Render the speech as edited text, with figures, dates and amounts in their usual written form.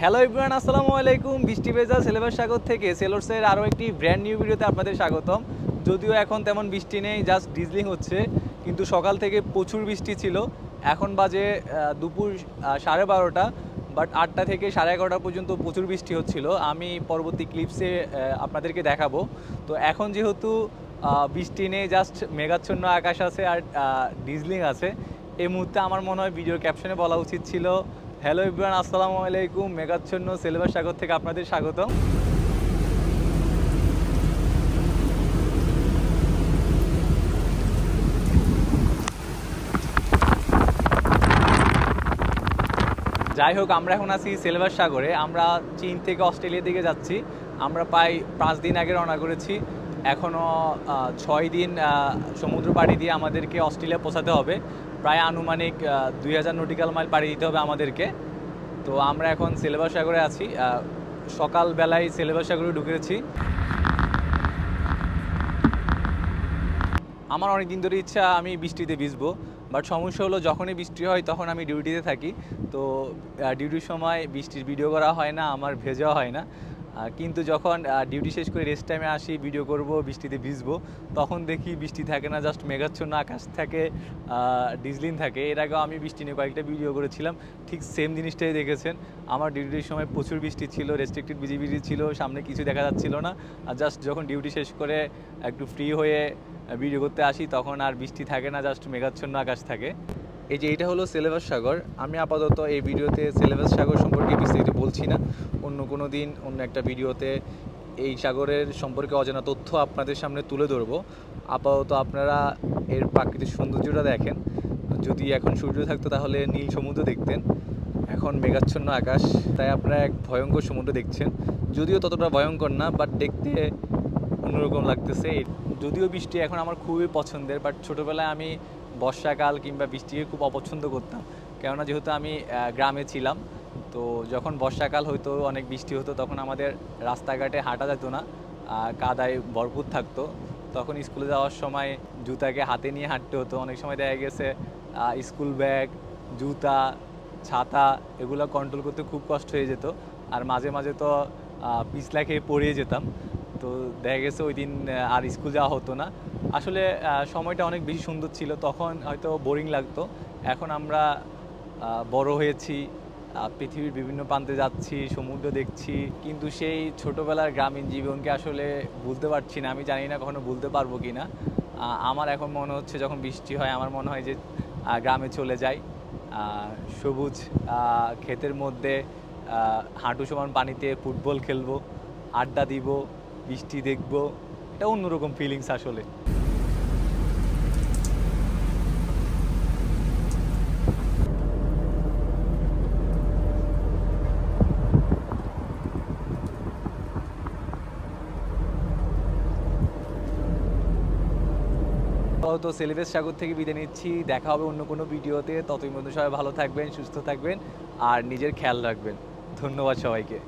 Hello everyone, আসসালামু আলাইকুম। বৃষ্টি ভেজা সিলেবাস সাগর থেকে সেলরসের আরও একটি ব্র্যান্ড নিউ ভিডিওতে আপনাদের স্বাগতম। যদিও এখন তেমন বৃষ্টি নেই, জাস্ট ডিজলিং হচ্ছে, কিন্তু সকাল থেকে প্রচুর বৃষ্টি ছিল। এখন বাজে দুপুর 12:30, বাট 8টা থেকে 11:30 পর্যন্ত প্রচুর বৃষ্টি হচ্ছিল। আমি পরবর্তী ক্লিপসে আপনাদেরকে দেখাবো। তো এখন যেহেতু বৃষ্টি নেই, জাস্ট মেঘাচ্ছন্ন আকাশ আছে আর ডিজলিং আছে, এই মুহূর্তে আমার মনে হয় ভিডিওর ক্যাপশনে বলা উচিত ছিল হ্যালো এভরিওয়ান, আসসালামু আলাইকুম। মেঘাচ্ছন্ন সিলেবাস সাগর থেকে আপনাদের স্বাগতম। যাই হোক, আমরা এখন আছি সিলেবাস সাগরে। আমরা চীন থেকে অস্ট্রেলিয়ার দিকে যাচ্ছি। আমরা প্রায় 5 দিন আগে রওনা করেছি। এখনও 6 দিন সমুদ্র পাড়ি দিয়ে আমাদেরকে অস্ট্রেলিয়া পৌঁছাতে হবে। প্রায় আনুমানিক 2000 নটিক্যাল মাইল পাড়ি দিতে হবে আমাদেরকে। তো আমরা এখন সিলেবাস সাগরে আছি। সকালবেলায় সিলেবাস সাগরে ঢুকেছি। আমার অনেক দিন ধরে ইচ্ছা আমি বৃষ্টিতে ভিজবো, বাট সমস্যা হলো যখনই বৃষ্টি হয় তখন আমি ডিউটিতে থাকি। তো ডিউটির সময় বৃষ্টির ভিডিও করা হয় না, আমার ভেজাও হয় না। কিন্তু যখন ডিউটি শেষ করে রেস্ট টাইমে আসি, ভিডিও করব, বৃষ্টিতে ভিজবো, তখন দেখি বৃষ্টি থাকে না, জাস্ট মেঘাচ্ছন্ন আকাশ থাকে, ডিজলিং থাকে। এর আগেও আমি বৃষ্টি নিয়ে কয়েকটা ভিডিও করেছিলাম, ঠিক সেম জিনিসটাই দেখেছেন। আমার ডিউটির সময় প্রচুর বৃষ্টি ছিল, রেস্ট্রিক্টেড বিজিবিজি ছিল, সামনে কিছু দেখা যাচ্ছিল না। আর জাস্ট যখন ডিউটি শেষ করে একটু ফ্রি হয়ে ভিডিও করতে আসি তখন আর বৃষ্টি থাকে না, জাস্ট মেঘাচ্ছন্ন আকাশ থাকে। এই যে এটা হলো সিলেবাস সাগর। আমি আপাতত এই ভিডিওতে সিলেবাস সাগর সম্পর্কে বিস্তারিত বলছি না, অন্য কোনো দিন অন্য একটা ভিডিওতে এই সাগরের সম্পর্কে অজানা তথ্য আপনাদের সামনে তুলে ধরবো। আপাতত আপনারা এর প্রাকৃতিক সৌন্দর্যটা দেখেন। যদি এখন সূর্য থাকতো তাহলে নীল সমুদ্র দেখতেন, এখন মেঘাচ্ছন্ন আকাশ, তাই আপনারা এক ভয়ঙ্কর সমুদ্র দেখছেন। যদিও ততটা ভয়ঙ্কর না, বাট দেখতে অন্যরকম লাগতেছে। যদিও বৃষ্টি এখন আমার খুবই পছন্দের, বাট ছোটোবেলায় আমি বর্ষাকাল কিংবা বৃষ্টিকে খুব অপছন্দ করতাম। কেননা যেহেতু আমি গ্রামে ছিলাম, তো যখন বর্ষাকাল হতো, অনেক বৃষ্টি হতো, তখন আমাদের রাস্তাঘাটে হাঁটা যেত না, কাদায় ভরপুর থাকতো। তখন স্কুলে যাওয়ার সময় জুতাকে হাতে নিয়ে হাঁটতে হতো। অনেক সময় দেখা গেছে স্কুল ব্যাগ, জুতা, ছাতা এগুলো কন্ট্রোল করতে খুব কষ্ট হয়ে যেত। আর মাঝে মাঝে তো পিছলা খেয়ে পড়িয়ে যেতাম। তো দেখা গেছে ওই দিন আর স্কুল যাওয়া হতো না। আসলে সময়টা অনেক বেশি সুন্দর ছিল, তখন হয়তো বোরিং লাগতো। এখন আমরা বড় হয়েছি, পৃথিবীর বিভিন্ন প্রান্তে যাচ্ছি, সমুদ্র দেখছি, কিন্তু সেই ছোটোবেলার গ্রামীণ জীবনকে আসলে ভুলতে পারছি না। আমি জানি না কখনো ভুলতে পারবো কি না। আমার এখন মনে হচ্ছে যখন বৃষ্টি হয় আমার মনে হয় যে গ্রামে চলে যাই, সবুজ ক্ষেতের মধ্যে হাঁটু সমান পানিতে ফুটবল খেলবো, আড্ডা দিব, বৃষ্টি দেখবো। এটা অন্যরকম ফিলিংস আসলে। তো সিলেবাস সাগর থেকে বিদায় নিচ্ছি। দেখা হবে অন্য কোনো ভিডিওতে। ততদিন পর্যন্ত সবাই ভালো থাকবেন, সুস্থ থাকবেন আর নিজের খেয়াল রাখবেন। ধন্যবাদ সবাইকে।